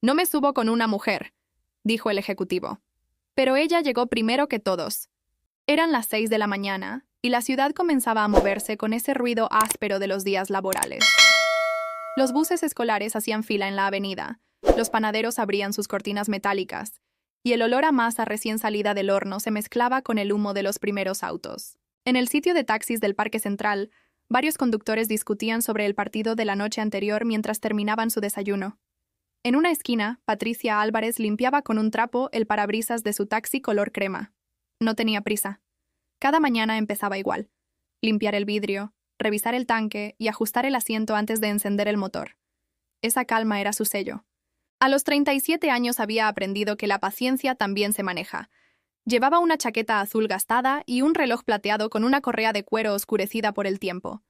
No me subo con una mujer, dijo el ejecutivo. Pero ella llegó primero que todos. Eran las 6 de la mañana, y la ciudad comenzaba a moverse con ese ruido áspero de los días laborales. Los buses escolares hacían fila en la avenida, los panaderos abrían sus cortinas metálicas, y el olor a masa recién salida del horno se mezclaba con el humo de los primeros autos. En el sitio de taxis del Parque Central, varios conductores discutían sobre el partido de la noche anterior mientras terminaban su desayuno. En una esquina, Patricia Álvarez limpiaba con un trapo el parabrisas de su taxi color crema. No tenía prisa. Cada mañana empezaba igual. Limpiar el vidrio, revisar el tanque y ajustar el asiento antes de encender el motor. Esa calma era su sello. A los 37 años había aprendido que la paciencia también se maneja. Llevaba una chaqueta azul gastada y un reloj plateado con una correa de cuero oscurecida por el tiempo.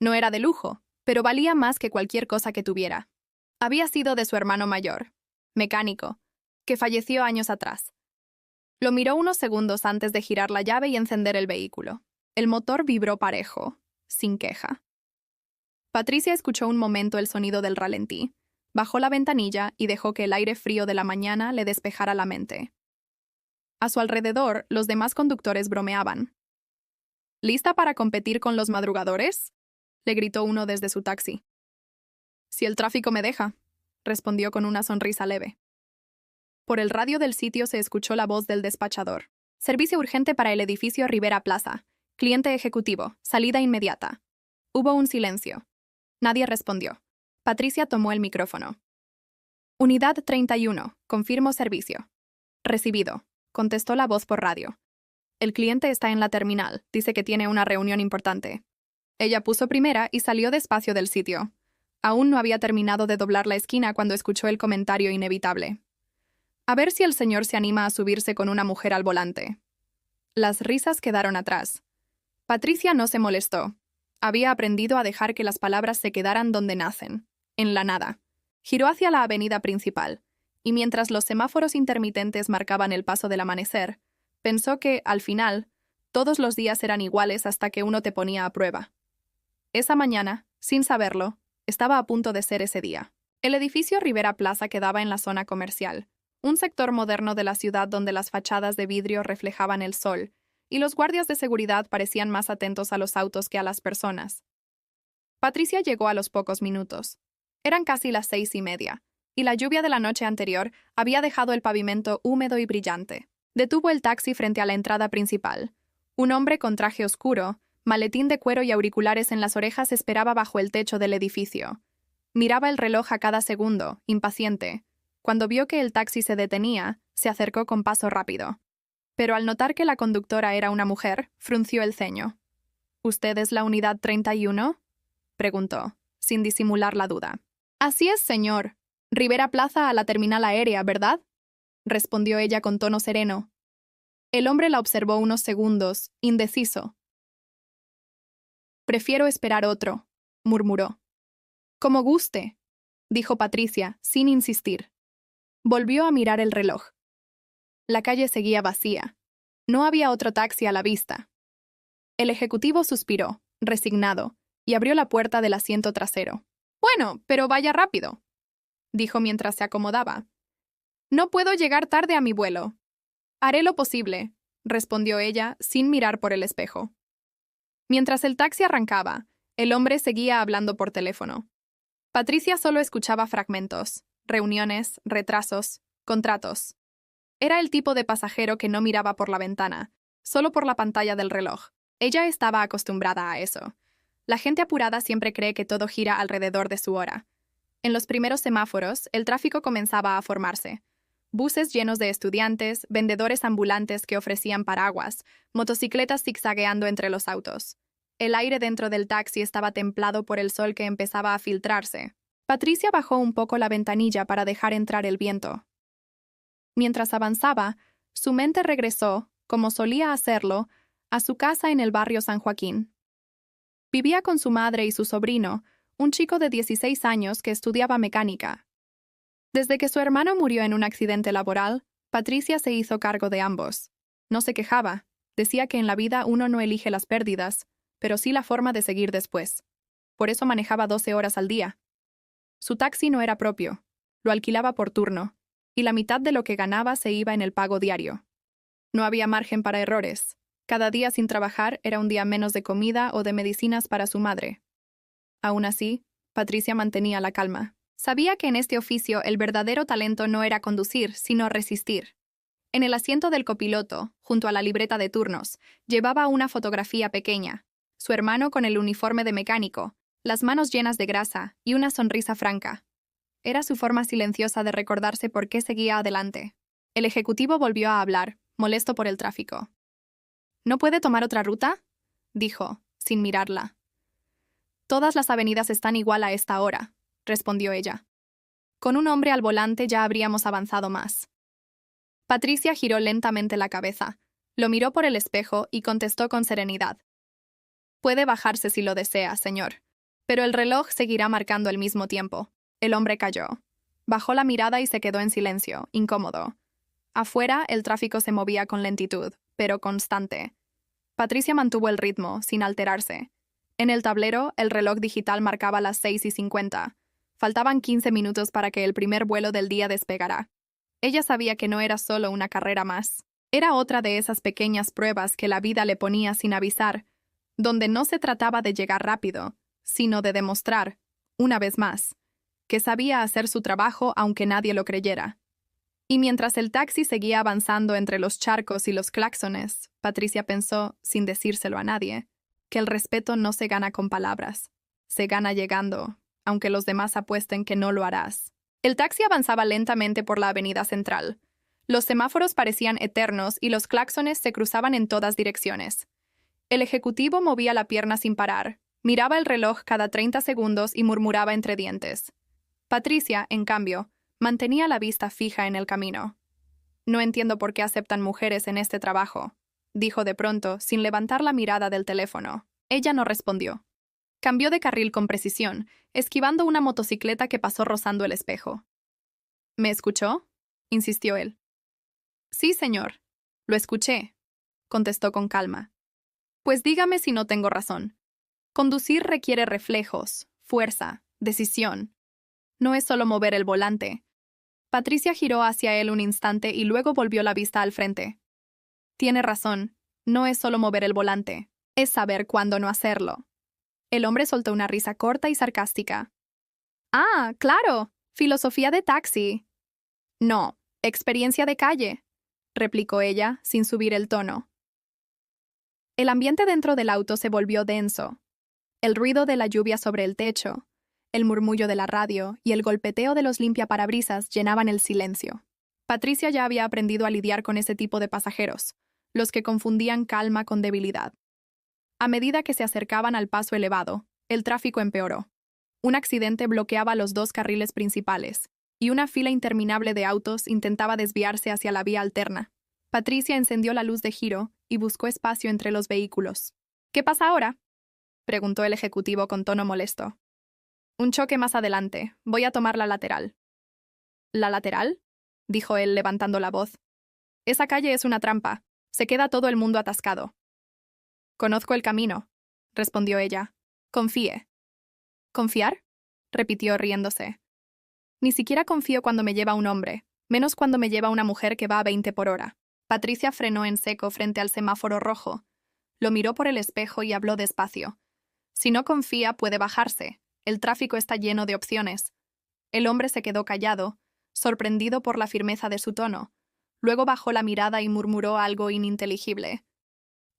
No era de lujo, pero valía más que cualquier cosa que tuviera. Había sido de su hermano mayor, mecánico, que falleció años atrás. Lo miró unos segundos antes de girar la llave y encender el vehículo. El motor vibró parejo, sin queja. Patricia escuchó un momento el sonido del ralentí, bajó la ventanilla y dejó que el aire frío de la mañana le despejara la mente. A su alrededor, los demás conductores bromeaban. ¿Lista para competir con los madrugadores?, le gritó uno desde su taxi. Si el tráfico me deja, respondió con una sonrisa leve. Por el radio del sitio se escuchó la voz del despachador. Servicio urgente para el edificio Rivera Plaza. Cliente ejecutivo. Salida inmediata. Hubo un silencio. Nadie respondió. Patricia tomó el micrófono. Unidad 31. Confirmo servicio. Recibido, contestó la voz por radio. El cliente está en la terminal. Dice que tiene una reunión importante. Ella puso primera y salió despacio del sitio. Aún no había terminado de doblar la esquina cuando escuchó el comentario inevitable. A ver si el señor se anima a subirse con una mujer al volante. Las risas quedaron atrás. Patricia no se molestó. Había aprendido a dejar que las palabras se quedaran donde nacen, en la nada. Giró hacia la avenida principal, y mientras los semáforos intermitentes marcaban el paso del amanecer, pensó que, al final, todos los días eran iguales hasta que uno te ponía a prueba. Esa mañana, sin saberlo, estaba a punto de ser ese día. El edificio Rivera Plaza quedaba en la zona comercial, un sector moderno de la ciudad donde las fachadas de vidrio reflejaban el sol, y los guardias de seguridad parecían más atentos a los autos que a las personas. Patricia llegó a los pocos minutos. Eran casi las 6:30, y la lluvia de la noche anterior había dejado el pavimento húmedo y brillante. Detuvo el taxi frente a la entrada principal. Un hombre con traje oscuro, maletín de cuero y auriculares en las orejas esperaba bajo el techo del edificio. Miraba el reloj a cada segundo, impaciente. Cuando vio que el taxi se detenía, se acercó con paso rápido. Pero al notar que la conductora era una mujer, frunció el ceño. ¿Usted es la unidad 31? Preguntó, sin disimular la duda. Así es, señor. Rivera Plaza a la terminal aérea, ¿verdad? Respondió ella con tono sereno. El hombre la observó unos segundos, indeciso. Prefiero esperar otro, murmuró. Como guste, dijo Patricia, sin insistir. Volvió a mirar el reloj. La calle seguía vacía. No había otro taxi a la vista. El ejecutivo suspiró, resignado, y abrió la puerta del asiento trasero. Bueno, pero vaya rápido, dijo mientras se acomodaba. No puedo llegar tarde a mi vuelo. Haré lo posible, respondió ella, sin mirar por el espejo. Mientras el taxi arrancaba, el hombre seguía hablando por teléfono. Patricia solo escuchaba fragmentos, reuniones, retrasos, contratos. Era el tipo de pasajero que no miraba por la ventana, solo por la pantalla del reloj. Ella estaba acostumbrada a eso. La gente apurada siempre cree que todo gira alrededor de su hora. En los primeros semáforos, el tráfico comenzaba a formarse. Buses llenos de estudiantes, vendedores ambulantes que ofrecían paraguas, motocicletas zigzagueando entre los autos. El aire dentro del taxi estaba templado por el sol que empezaba a filtrarse. Patricia bajó un poco la ventanilla para dejar entrar el viento. Mientras avanzaba, su mente regresó, como solía hacerlo, a su casa en el barrio San Joaquín. Vivía con su madre y su sobrino, un chico de 16 años que estudiaba mecánica. Desde que su hermano murió en un accidente laboral, Patricia se hizo cargo de ambos. No se quejaba, decía que en la vida uno no elige las pérdidas, pero sí la forma de seguir después. Por eso manejaba 12 horas al día. Su taxi no era propio. Lo alquilaba por turno, y la mitad de lo que ganaba se iba en el pago diario. No había margen para errores. Cada día sin trabajar era un día menos de comida o de medicinas para su madre. Aún así, Patricia mantenía la calma. Sabía que en este oficio el verdadero talento no era conducir, sino resistir. En el asiento del copiloto, junto a la libreta de turnos, llevaba una fotografía pequeña, su hermano con el uniforme de mecánico, las manos llenas de grasa y una sonrisa franca. Era su forma silenciosa de recordarse por qué seguía adelante. El ejecutivo volvió a hablar, molesto por el tráfico. ¿No puede tomar otra ruta?, dijo, sin mirarla. Todas las avenidas están igual a esta hora, respondió ella. Con un hombre al volante ya habríamos avanzado más. Patricia giró lentamente la cabeza, lo miró por el espejo y contestó con serenidad. Puede bajarse si lo desea, señor, pero el reloj seguirá marcando el mismo tiempo. El hombre calló. Bajó la mirada y se quedó en silencio, incómodo. Afuera, el tráfico se movía con lentitud, pero constante. Patricia mantuvo el ritmo, sin alterarse. En el tablero, el reloj digital marcaba las 6:50. Faltaban 15 minutos para que el primer vuelo del día despegara. Ella sabía que no era solo una carrera más. Era otra de esas pequeñas pruebas que la vida le ponía sin avisar, donde no se trataba de llegar rápido, sino de demostrar, una vez más, que sabía hacer su trabajo aunque nadie lo creyera. Y mientras el taxi seguía avanzando entre los charcos y los claxones, Patricia pensó, sin decírselo a nadie, que el respeto no se gana con palabras. Se gana llegando, aunque los demás apuesten que no lo harás. El taxi avanzaba lentamente por la avenida central. Los semáforos parecían eternos y los claxones se cruzaban en todas direcciones. El ejecutivo movía la pierna sin parar, miraba el reloj cada 30 segundos y murmuraba entre dientes. Patricia, en cambio, mantenía la vista fija en el camino. No entiendo por qué aceptan mujeres en este trabajo, dijo de pronto, sin levantar la mirada del teléfono. Ella no respondió. Cambió de carril con precisión, esquivando una motocicleta que pasó rozando el espejo. ¿Me escuchó?, insistió él. Sí, señor. Lo escuché, contestó con calma. Pues dígame si no tengo razón. Conducir requiere reflejos, fuerza, decisión. No es solo mover el volante. Patricia giró hacia él un instante y luego volvió la vista al frente. Tiene razón, no es solo mover el volante, es saber cuándo no hacerlo. El hombre soltó una risa corta y sarcástica. Ah, claro, filosofía de taxi. No, experiencia de calle, replicó ella, sin subir el tono. El ambiente dentro del auto se volvió denso. El ruido de la lluvia sobre el techo, el murmullo de la radio y el golpeteo de los limpiaparabrisas llenaban el silencio. Patricia ya había aprendido a lidiar con ese tipo de pasajeros, los que confundían calma con debilidad. A medida que se acercaban al paso elevado, el tráfico empeoró. Un accidente bloqueaba los dos carriles principales, y una fila interminable de autos intentaba desviarse hacia la vía alterna. Patricia encendió la luz de giro y buscó espacio entre los vehículos. ¿Qué pasa ahora?, preguntó el ejecutivo con tono molesto. Un choque más adelante. Voy a tomar la lateral. ¿La lateral?, dijo él levantando la voz. Esa calle es una trampa. Se queda todo el mundo atascado. Conozco el camino, respondió ella. Confíe. ¿Confiar?, repitió riéndose. Ni siquiera confío cuando me lleva un hombre, menos cuando me lleva una mujer que va a 20 por hora. Patricia frenó en seco frente al semáforo rojo. Lo miró por el espejo y habló despacio. Si no confía, puede bajarse. El tráfico está lleno de opciones. El hombre se quedó callado, sorprendido por la firmeza de su tono. Luego bajó la mirada y murmuró algo ininteligible.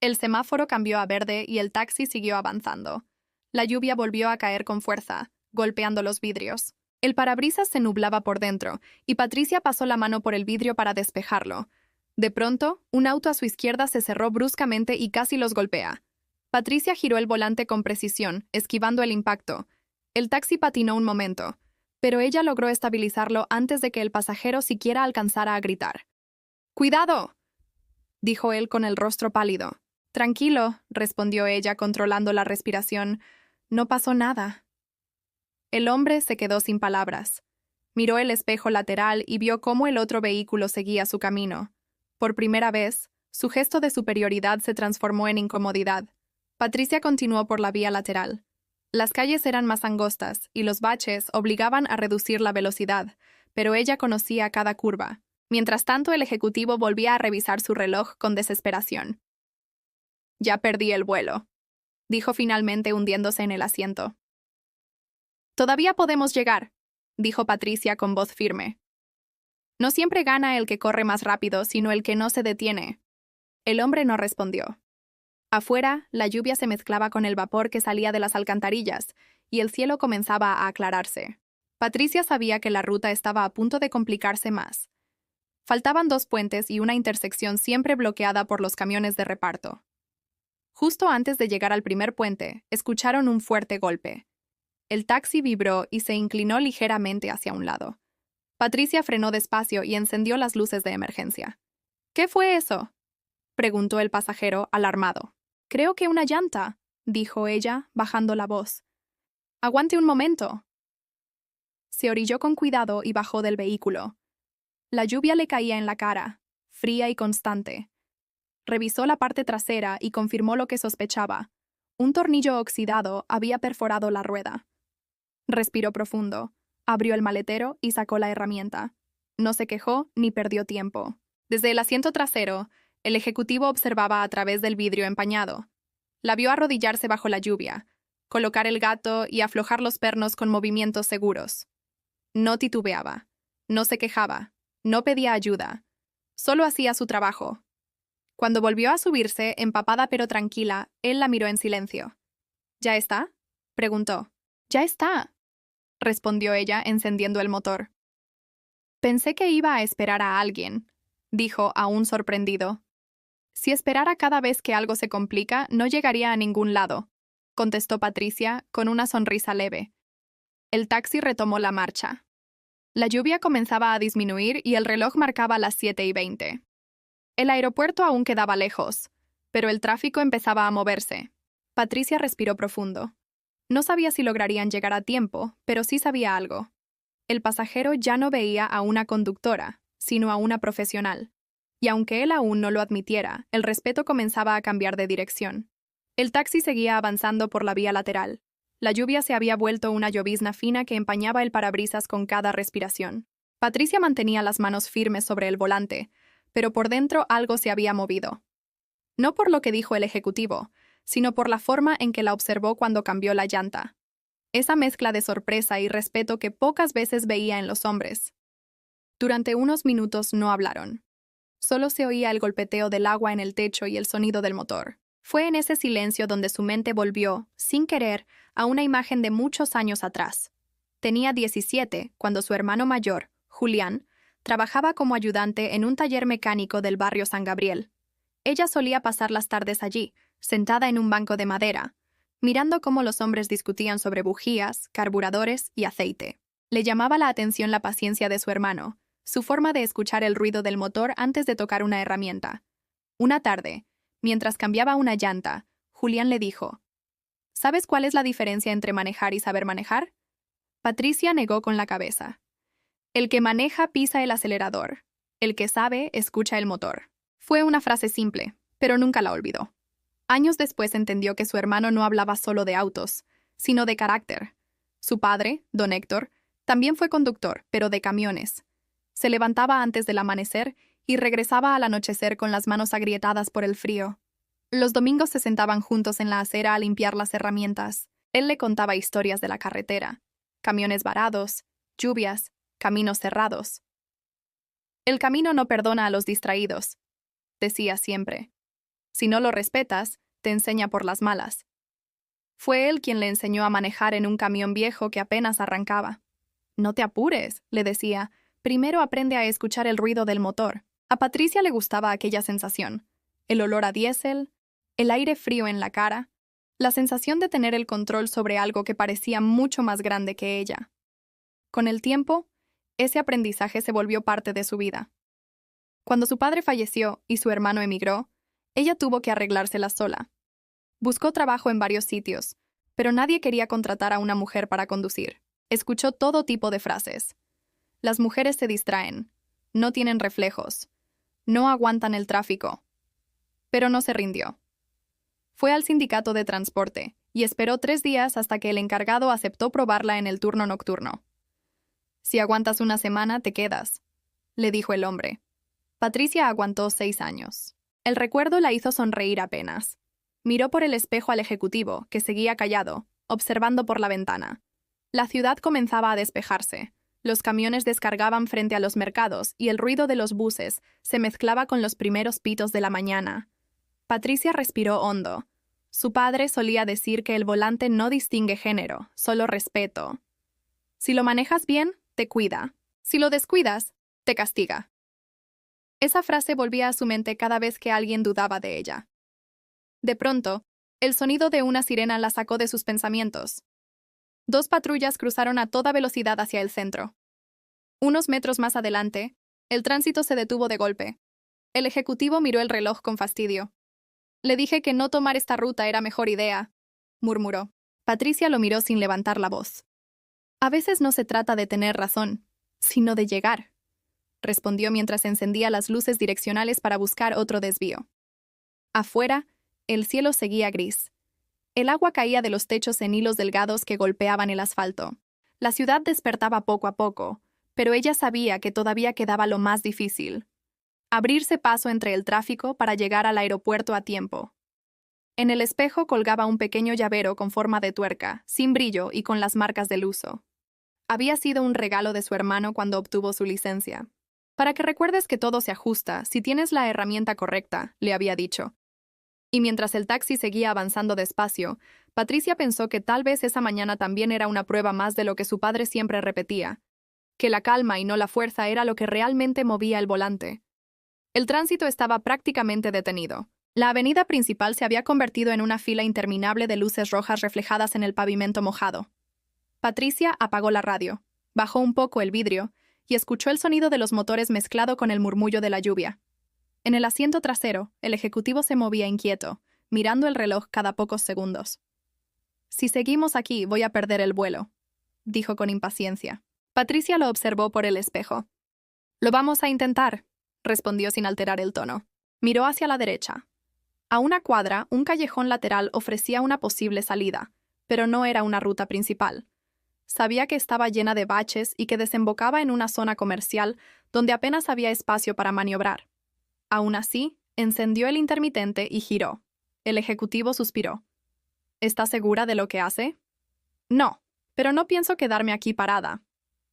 El semáforo cambió a verde y el taxi siguió avanzando. La lluvia volvió a caer con fuerza, golpeando los vidrios. El parabrisas se nublaba por dentro, y Patricia pasó la mano por el vidrio para despejarlo. De pronto, un auto a su izquierda se cerró bruscamente y casi los golpea. Patricia giró el volante con precisión, esquivando el impacto. El taxi patinó un momento, pero ella logró estabilizarlo antes de que el pasajero siquiera alcanzara a gritar. ¡Cuidado!, dijo él con el rostro pálido. Tranquilo, respondió ella controlando la respiración. No pasó nada. El hombre se quedó sin palabras. Miró el espejo lateral y vio cómo el otro vehículo seguía su camino. Por primera vez, su gesto de superioridad se transformó en incomodidad. Patricia continuó por la vía lateral. Las calles eran más angostas y los baches obligaban a reducir la velocidad, pero ella conocía cada curva. Mientras tanto, el ejecutivo volvía a revisar su reloj con desesperación. «Ya perdí el vuelo», dijo finalmente hundiéndose en el asiento. «Todavía podemos llegar», dijo Patricia con voz firme. «No siempre gana el que corre más rápido, sino el que no se detiene». El hombre no respondió. Afuera, la lluvia se mezclaba con el vapor que salía de las alcantarillas, y el cielo comenzaba a aclararse. Patricia sabía que la ruta estaba a punto de complicarse más. Faltaban 2 puentes y una intersección siempre bloqueada por los camiones de reparto. Justo antes de llegar al primer puente, escucharon un fuerte golpe. El taxi vibró y se inclinó ligeramente hacia un lado. Patricia frenó despacio y encendió las luces de emergencia. «¿Qué fue eso?», preguntó el pasajero, alarmado. «Creo que una llanta», dijo ella, bajando la voz. «Aguante un momento». Se orilló con cuidado y bajó del vehículo. La lluvia le caía en la cara, fría y constante. Revisó la parte trasera y confirmó lo que sospechaba. Un tornillo oxidado había perforado la rueda. Respiró profundo, abrió el maletero y sacó la herramienta. No se quejó ni perdió tiempo. Desde el asiento trasero, el ejecutivo observaba a través del vidrio empañado. La vio arrodillarse bajo la lluvia, colocar el gato y aflojar los pernos con movimientos seguros. No titubeaba, no se quejaba, no pedía ayuda, solo hacía su trabajo. Cuando volvió a subirse, empapada pero tranquila, él la miró en silencio. «¿Ya está?», preguntó. «Ya está», respondió ella, encendiendo el motor. «Pensé que iba a esperar a alguien», dijo, aún sorprendido. «Si esperara cada vez que algo se complica, no llegaría a ningún lado», contestó Patricia, con una sonrisa leve. El taxi retomó la marcha. La lluvia comenzaba a disminuir y el reloj marcaba las 7:20. El aeropuerto aún quedaba lejos, pero el tráfico empezaba a moverse. Patricia respiró profundo. No sabía si lograrían llegar a tiempo, pero sí sabía algo. El pasajero ya no veía a una conductora, sino a una profesional. Y aunque él aún no lo admitiera, el respeto comenzaba a cambiar de dirección. El taxi seguía avanzando por la vía lateral. La lluvia se había vuelto una llovizna fina que empañaba el parabrisas con cada respiración. Patricia mantenía las manos firmes sobre el volante, pero por dentro algo se había movido. No por lo que dijo el ejecutivo, sino por la forma en que la observó cuando cambió la llanta. Esa mezcla de sorpresa y respeto que pocas veces veía en los hombres. Durante unos minutos no hablaron. Solo se oía el golpeteo del agua en el techo y el sonido del motor. Fue en ese silencio donde su mente volvió, sin querer, a una imagen de muchos años atrás. Tenía 17 cuando su hermano mayor, Julián, trabajaba como ayudante en un taller mecánico del barrio San Gabriel. Ella solía pasar las tardes allí, sentada en un banco de madera, mirando cómo los hombres discutían sobre bujías, carburadores y aceite. Le llamaba la atención la paciencia de su hermano, su forma de escuchar el ruido del motor antes de tocar una herramienta. Una tarde, mientras cambiaba una llanta, Julián le dijo: «¿Sabes cuál es la diferencia entre manejar y saber manejar?». Patricia negó con la cabeza. «El que maneja pisa el acelerador. El que sabe escucha el motor». Fue una frase simple, pero nunca la olvidó. Años después entendió que su hermano no hablaba solo de autos, sino de carácter. Su padre, don Héctor, también fue conductor, pero de camiones. Se levantaba antes del amanecer y regresaba al anochecer con las manos agrietadas por el frío. Los domingos se sentaban juntos en la acera a limpiar las herramientas. Él le contaba historias de la carretera, camiones varados, lluvias, caminos cerrados. «El camino no perdona a los distraídos», decía siempre. «Si no lo respetas, te enseña por las malas». Fue él quien le enseñó a manejar en un camión viejo que apenas arrancaba. «No te apures», le decía, «primero aprende a escuchar el ruido del motor». A Patricia le gustaba aquella sensación, el olor a diésel, el aire frío en la cara, la sensación de tener el control sobre algo que parecía mucho más grande que ella. Con el tiempo, ese aprendizaje se volvió parte de su vida. Cuando su padre falleció y su hermano emigró, ella tuvo que arreglársela sola. Buscó trabajo en varios sitios, pero nadie quería contratar a una mujer para conducir. Escuchó todo tipo de frases. Las mujeres se distraen, no tienen reflejos, no aguantan el tráfico. Pero no se rindió. Fue al sindicato de transporte y esperó 3 días hasta que el encargado aceptó probarla en el turno nocturno. Si aguantas una semana, te quedas, le dijo el hombre. Patricia aguantó 6 años. El recuerdo la hizo sonreír apenas. Miró por el espejo al ejecutivo, que seguía callado, observando por la ventana. La ciudad comenzaba a despejarse. Los camiones descargaban frente a los mercados y el ruido de los buses se mezclaba con los primeros pitos de la mañana. Patricia respiró hondo. Su padre solía decir que el volante no distingue género, solo respeto. Si lo manejas bien, te cuida. Si lo descuidas, te castiga. Esa frase volvía a su mente cada vez que alguien dudaba de ella. De pronto, el sonido de una sirena la sacó de sus pensamientos. 2 patrullas cruzaron a toda velocidad hacia el centro. Unos metros más adelante, el tránsito se detuvo de golpe. El ejecutivo miró el reloj con fastidio. Le dije que no tomar esta ruta era mejor idea, murmuró. Patricia lo miró sin levantar la voz. A veces no se trata de tener razón, sino de llegar, respondió mientras encendía las luces direccionales para buscar otro desvío. Afuera, el cielo seguía gris. El agua caía de los techos en hilos delgados que golpeaban el asfalto. La ciudad despertaba poco a poco, pero ella sabía que todavía quedaba lo más difícil: abrirse paso entre el tráfico para llegar al aeropuerto a tiempo. En el espejo colgaba un pequeño llavero con forma de tuerca, sin brillo y con las marcas del uso. Había sido un regalo de su hermano cuando obtuvo su licencia. Para que recuerdes que todo se ajusta si tienes la herramienta correcta, le había dicho. Y mientras el taxi seguía avanzando despacio, Patricia pensó que tal vez esa mañana también era una prueba más de lo que su padre siempre repetía, que la calma y no la fuerza era lo que realmente movía el volante. El tránsito estaba prácticamente detenido. La avenida principal se había convertido en una fila interminable de luces rojas reflejadas en el pavimento mojado. Patricia apagó la radio, bajó un poco el vidrio y escuchó el sonido de los motores mezclado con el murmullo de la lluvia. En el asiento trasero, el ejecutivo se movía inquieto, mirando el reloj cada pocos segundos. «Si seguimos aquí, voy a perder el vuelo», dijo con impaciencia. Patricia lo observó por el espejo. «Lo vamos a intentar», respondió sin alterar el tono. Miró hacia la derecha. A una cuadra, un callejón lateral ofrecía una posible salida, pero no era una ruta principal. Sabía que estaba llena de baches y que desembocaba en una zona comercial donde apenas había espacio para maniobrar. Aún así, encendió el intermitente y giró. El ejecutivo suspiró. «¿Está segura de lo que hace?» «No, pero no pienso quedarme aquí parada»,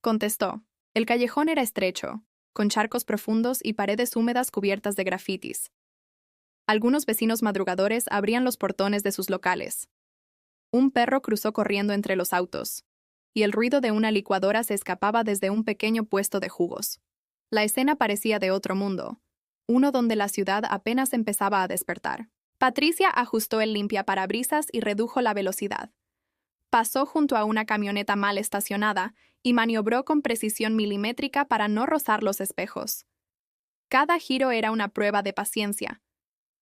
contestó. El callejón era estrecho, con charcos profundos y paredes húmedas cubiertas de grafitis. Algunos vecinos madrugadores abrían los portones de sus locales. Un perro cruzó corriendo entre los autos, y el ruido de una licuadora se escapaba desde un pequeño puesto de jugos. La escena parecía de otro mundo, uno donde la ciudad apenas empezaba a despertar. Patricia ajustó el limpiaparabrisas y redujo la velocidad. Pasó junto a una camioneta mal estacionada y maniobró con precisión milimétrica para no rozar los espejos. Cada giro era una prueba de paciencia.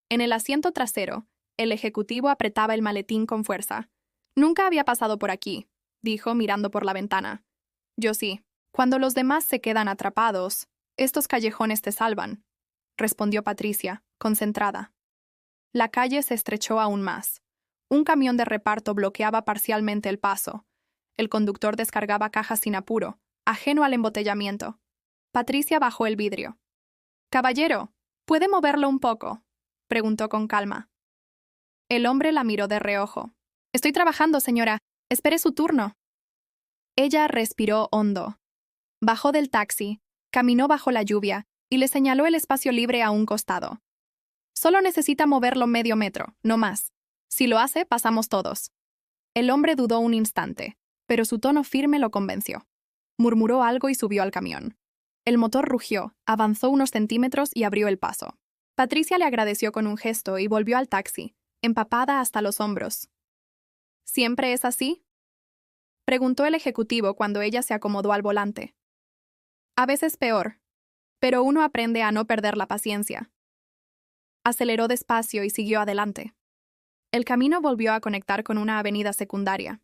En el asiento trasero, el ejecutivo apretaba el maletín con fuerza. «Nunca había pasado por aquí», dijo mirando por la ventana. «Yo sí. Cuando los demás se quedan atrapados, estos callejones te salvan», respondió Patricia, concentrada. La calle se estrechó aún más. Un camión de reparto bloqueaba parcialmente el paso. El conductor descargaba cajas sin apuro, ajeno al embotellamiento. Patricia bajó el vidrio. «Caballero, ¿puede moverlo un poco?», preguntó con calma. El hombre la miró de reojo. «Estoy trabajando, señora. Espere su turno». Ella respiró hondo. Bajó del taxi, caminó bajo la lluvia y le señaló el espacio libre a un costado. «Solo necesita moverlo medio metro, no más. Si lo hace, pasamos todos». El hombre dudó un instante, pero su tono firme lo convenció. Murmuró algo y subió al camión. El motor rugió, avanzó unos centímetros y abrió el paso. Patricia le agradeció con un gesto y volvió al taxi, empapada hasta los hombros. «¿Siempre es así?», preguntó el ejecutivo cuando ella se acomodó al volante. «A veces peor, pero uno aprende a no perder la paciencia». Aceleró despacio y siguió adelante. El camino volvió a conectar con una avenida secundaria.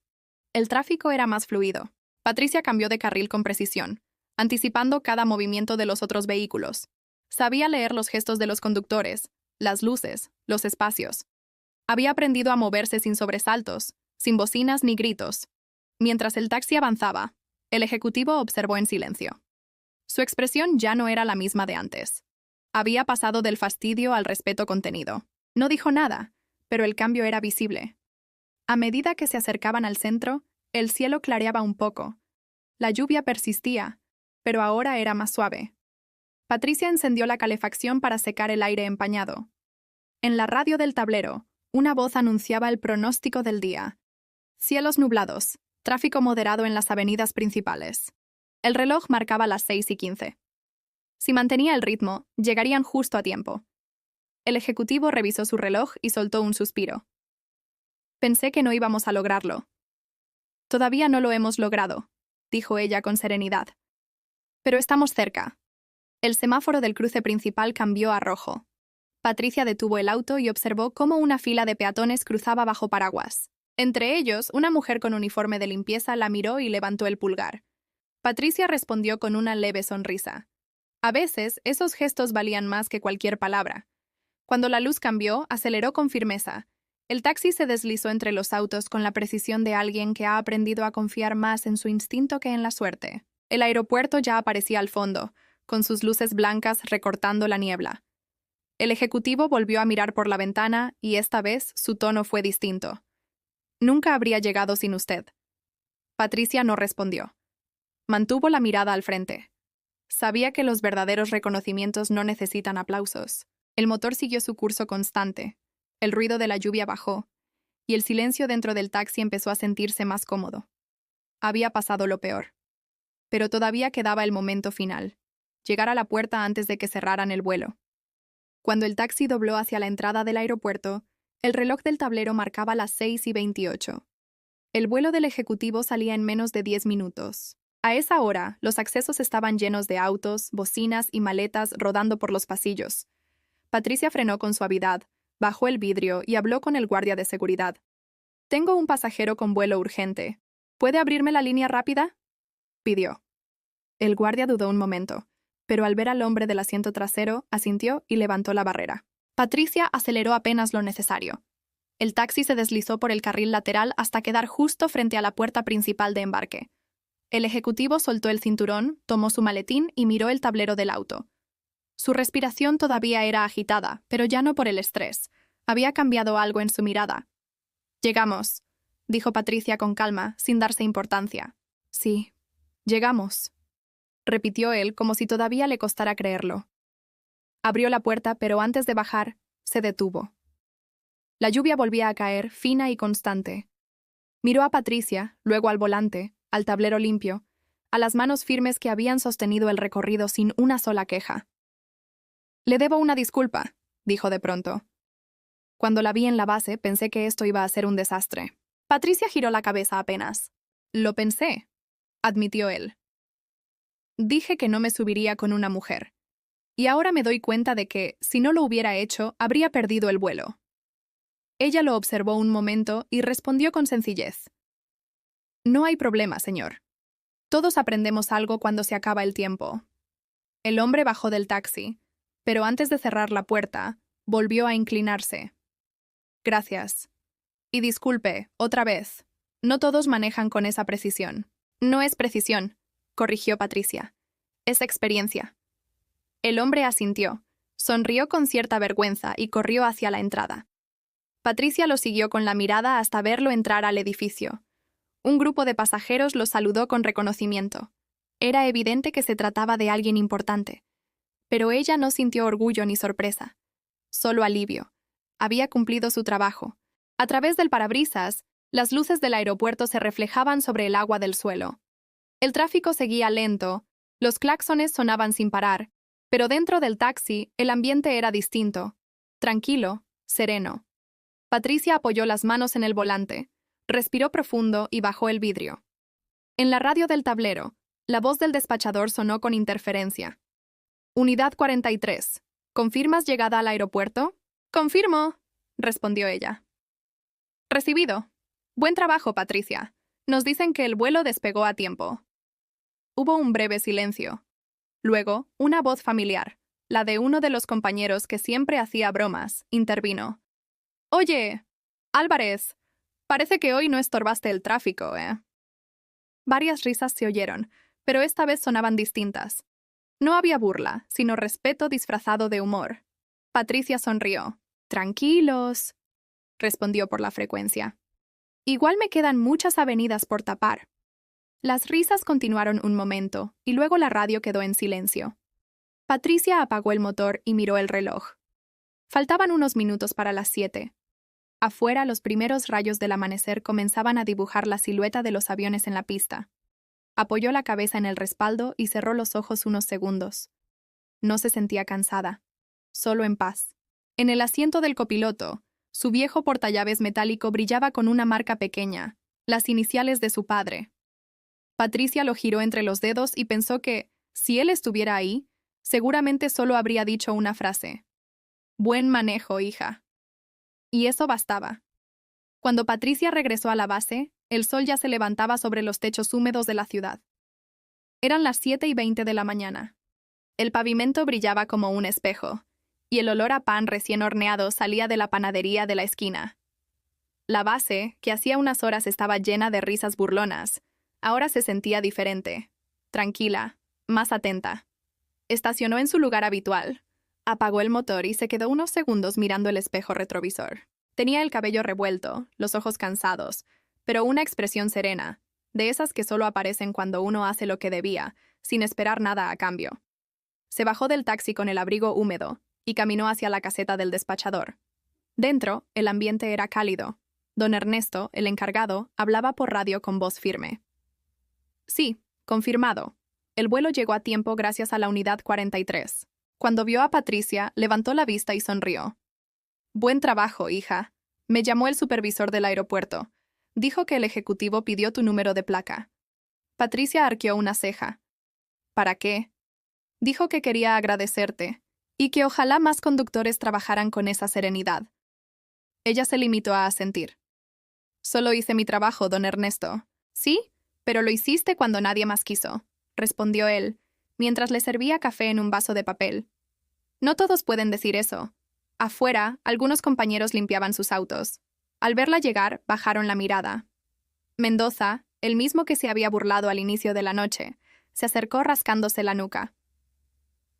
El tráfico era más fluido. Patricia cambió de carril con precisión, anticipando cada movimiento de los otros vehículos. Sabía leer los gestos de los conductores, las luces, los espacios. Había aprendido a moverse sin sobresaltos, sin bocinas ni gritos. Mientras el taxi avanzaba, El ejecutivo observó en silencio. Su expresión ya no era la misma de antes. Había pasado del fastidio al respeto contenido. No dijo nada, pero el cambio era visible. A medida que se acercaban al centro, el cielo clareaba un poco. La lluvia persistía, pero ahora era más suave. Patricia encendió la calefacción para secar el aire empañado. En la radio del tablero, una voz anunciaba el pronóstico del día. Cielos nublados, tráfico moderado en las avenidas principales. El reloj marcaba las 6:15. Si mantenía el ritmo, llegarían justo a tiempo. El ejecutivo revisó su reloj y soltó un suspiro. Pensé que no íbamos a lograrlo. Todavía no lo hemos logrado, dijo ella con serenidad. Pero estamos cerca. El semáforo del cruce principal cambió a rojo. Patricia detuvo el auto y observó cómo una fila de peatones cruzaba bajo paraguas. Entre ellos, una mujer con uniforme de limpieza la miró y levantó el pulgar. Patricia respondió con una leve sonrisa. A veces, esos gestos valían más que cualquier palabra. Cuando la luz cambió, aceleró con firmeza. El taxi se deslizó entre los autos con la precisión de alguien que ha aprendido a confiar más en su instinto que en la suerte. El aeropuerto ya aparecía al fondo, con sus luces blancas recortando la niebla. El ejecutivo volvió a mirar por la ventana y esta vez su tono fue distinto. Nunca habría llegado sin usted. Patricia no respondió. Mantuvo la mirada al frente. Sabía que los verdaderos reconocimientos no necesitan aplausos. El motor siguió su curso constante. El ruido de la lluvia bajó, y el silencio dentro del taxi empezó a sentirse más cómodo. Había pasado lo peor. Pero todavía quedaba el momento final. Llegar a la puerta antes de que cerraran el vuelo. Cuando el taxi dobló hacia la entrada del aeropuerto, el reloj del tablero marcaba las 6:28. El vuelo del ejecutivo salía en menos de 10 minutos. A esa hora, los accesos estaban llenos de autos, bocinas y maletas rodando por los pasillos. Patricia frenó con suavidad, bajó el vidrio y habló con el guardia de seguridad. «Tengo un pasajero con vuelo urgente. ¿Puede abrirme la línea rápida?», pidió. El guardia dudó un momento, pero al ver al hombre del asiento trasero, asintió y levantó la barrera. Patricia aceleró apenas lo necesario. El taxi se deslizó por el carril lateral hasta quedar justo frente a la puerta principal de embarque. El ejecutivo soltó el cinturón, tomó su maletín y miró el tablero del auto. Su respiración todavía era agitada, pero ya no por el estrés. Había cambiado algo en su mirada. «Llegamos», dijo Patricia con calma, sin darse importancia. «Sí, llegamos», repitió él como si todavía le costara creerlo. Abrió la puerta, pero antes de bajar, se detuvo. La lluvia volvía a caer, fina y constante. Miró a Patricia, luego al volante, al tablero limpio, a las manos firmes que habían sostenido el recorrido sin una sola queja. «Le debo una disculpa», dijo de pronto. «Cuando la vi en la base, pensé que esto iba a ser un desastre». Patricia giró la cabeza apenas. «Lo pensé», admitió él. «Dije que no me subiría con una mujer. Y ahora me doy cuenta de que, si no lo hubiera hecho, habría perdido el vuelo». Ella lo observó un momento y respondió con sencillez. «No hay problema, señor. Todos aprendemos algo cuando se acaba el tiempo». El hombre bajó del taxi, pero antes de cerrar la puerta, volvió a inclinarse. «Gracias. Y disculpe, otra vez. No todos manejan con esa precisión». «No es precisión», corrigió Patricia. «Es experiencia». El hombre asintió, sonrió con cierta vergüenza y corrió hacia la entrada. Patricia lo siguió con la mirada hasta verlo entrar al edificio. Un grupo de pasajeros lo saludó con reconocimiento. Era evidente que se trataba de alguien importante. Pero ella no sintió orgullo ni sorpresa. Solo alivio. Había cumplido su trabajo. A través del parabrisas, las luces del aeropuerto se reflejaban sobre el agua del suelo. El tráfico seguía lento, los claxones sonaban sin parar, pero dentro del taxi el ambiente era distinto. Tranquilo, sereno. Patricia apoyó las manos en el volante, respiró profundo y bajó el vidrio. En la radio del tablero, la voz del despachador sonó con interferencia. «Unidad 43. ¿Confirmas llegada al aeropuerto?» «Confirmo», respondió ella. «Recibido. Buen trabajo, Patricia. Nos dicen que el vuelo despegó a tiempo». Hubo un breve silencio. Luego, una voz familiar, la de uno de los compañeros que siempre hacía bromas, intervino. «Oye, Álvarez, parece que hoy no estorbaste el tráfico, ¿eh?» Varias risas se oyeron, pero esta vez sonaban distintas. No había burla, sino respeto disfrazado de humor. Patricia sonrió. «Tranquilos», respondió por la frecuencia. «Igual me quedan muchas avenidas por tapar». Las risas continuaron un momento, y luego la radio quedó en silencio. Patricia apagó el motor y miró el reloj. Faltaban unos minutos para las 7. Afuera, los primeros rayos del amanecer comenzaban a dibujar la silueta de los aviones en la pista. Apoyó la cabeza en el respaldo y cerró los ojos unos segundos. No se sentía cansada, solo en paz. En el asiento del copiloto, su viejo portallaves metálico brillaba con una marca pequeña, las iniciales de su padre. Patricia lo giró entre los dedos y pensó que, si él estuviera ahí, seguramente solo habría dicho una frase. «Buen manejo, hija». Y eso bastaba. Cuando Patricia regresó a la base, el sol ya se levantaba sobre los techos húmedos de la ciudad. Eran las 7:20 de la mañana. El pavimento brillaba como un espejo, y el olor a pan recién horneado salía de la panadería de la esquina. La base, que hacía unas horas estaba llena de risas burlonas, ahora se sentía diferente, tranquila, más atenta. Estacionó en su lugar habitual, apagó el motor y se quedó unos segundos mirando el espejo retrovisor. Tenía el cabello revuelto, los ojos cansados, pero una expresión serena, de esas que solo aparecen cuando uno hace lo que debía, sin esperar nada a cambio. Se bajó del taxi con el abrigo húmedo y caminó hacia la caseta del despachador. Dentro, el ambiente era cálido. Don Ernesto, el encargado, hablaba por radio con voz firme. «Sí, confirmado. El vuelo llegó a tiempo gracias a la unidad 43. Cuando vio a Patricia, levantó la vista y sonrió. «Buen trabajo, hija. Me llamó el supervisor del aeropuerto. Dijo que el ejecutivo pidió tu número de placa». Patricia arqueó una ceja. «¿Para qué?» «Dijo que quería agradecerte, y que ojalá más conductores trabajaran con esa serenidad». Ella se limitó a asentir. «Solo hice mi trabajo, don Ernesto». «Sí, pero lo hiciste cuando nadie más quiso», respondió él, mientras le servía café en un vaso de papel. «No todos pueden decir eso». Afuera, algunos compañeros limpiaban sus autos. Al verla llegar, bajaron la mirada. Mendoza, el mismo que se había burlado al inicio de la noche, se acercó rascándose la nuca.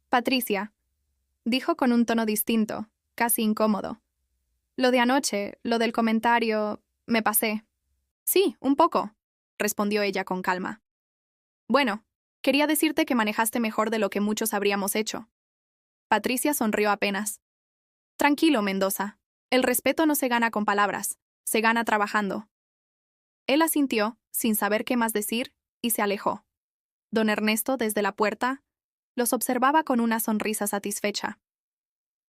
«Patricia», dijo con un tono distinto, casi incómodo. «Lo de anoche, lo del comentario, me pasé». «Sí, un poco», respondió ella con calma. «Bueno, quería decirte que manejaste mejor de lo que muchos habríamos hecho». Patricia sonrió apenas. «Tranquilo, Mendoza. El respeto no se gana con palabras, se gana trabajando». Él asintió, sin saber qué más decir, y se alejó. Don Ernesto, desde la puerta, los observaba con una sonrisa satisfecha.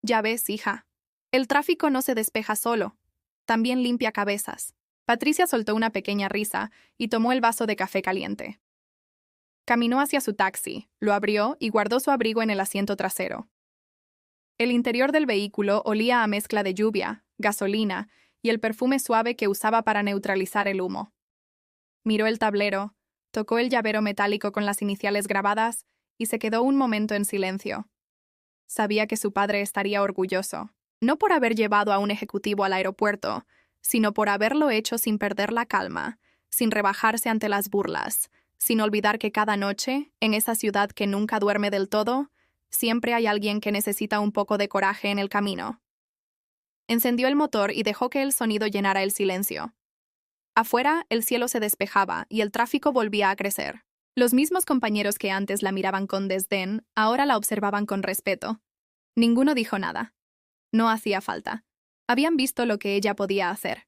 «Ya ves, hija, el tráfico no se despeja solo, también limpia cabezas». Patricia soltó una pequeña risa y tomó el vaso de café caliente. Caminó hacia su taxi, lo abrió y guardó su abrigo en el asiento trasero. El interior del vehículo olía a mezcla de lluvia, gasolina y el perfume suave que usaba para neutralizar el humo. Miró el tablero, tocó el llavero metálico con las iniciales grabadas y se quedó un momento en silencio. Sabía que su padre estaría orgulloso, no por haber llevado a un ejecutivo al aeropuerto, sino por haberlo hecho sin perder la calma, sin rebajarse ante las burlas, sin olvidar que cada noche, en esa ciudad que nunca duerme del todo, siempre hay alguien que necesita un poco de coraje en el camino. Encendió el motor y dejó que el sonido llenara el silencio. Afuera, el cielo se despejaba y el tráfico volvía a crecer. Los mismos compañeros que antes la miraban con desdén, ahora la observaban con respeto. Ninguno dijo nada. No hacía falta. Habían visto lo que ella podía hacer.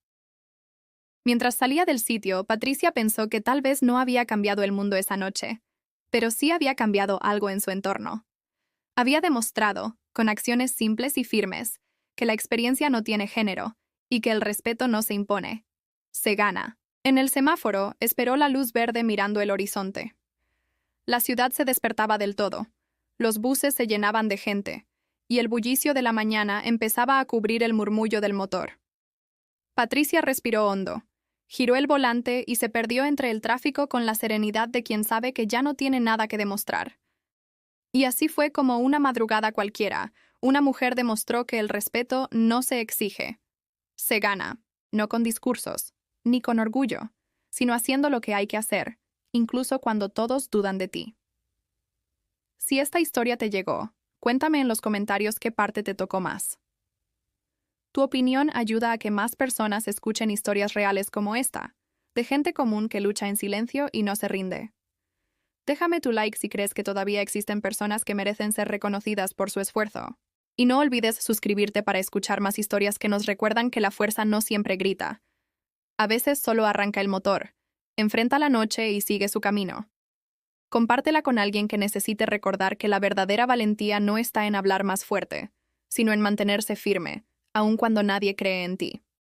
Mientras salía del sitio, Patricia pensó que tal vez no había cambiado el mundo esa noche, pero sí había cambiado algo en su entorno. Había demostrado, con acciones simples y firmes, que la experiencia no tiene género y que el respeto no se impone. Se gana. En el semáforo, esperó la luz verde mirando el horizonte. La ciudad se despertaba del todo. Los buses se llenaban de gente, y el bullicio de la mañana empezaba a cubrir el murmullo del motor. Patricia respiró hondo, giró el volante y se perdió entre el tráfico con la serenidad de quien sabe que ya no tiene nada que demostrar. Y así fue como una madrugada cualquiera, una mujer demostró que el respeto no se exige. Se gana, no con discursos, ni con orgullo, sino haciendo lo que hay que hacer, incluso cuando todos dudan de ti. Si esta historia te llegó, cuéntame en los comentarios qué parte te tocó más. Tu opinión ayuda a que más personas escuchen historias reales como esta, de gente común que lucha en silencio y no se rinde. Déjame tu like si crees que todavía existen personas que merecen ser reconocidas por su esfuerzo. Y no olvides suscribirte para escuchar más historias que nos recuerdan que la fuerza no siempre grita. A veces solo arranca el motor, enfrenta la noche y sigue su camino. Compártela con alguien que necesite recordar que la verdadera valentía no está en hablar más fuerte, sino en mantenerse firme, aun cuando nadie cree en ti.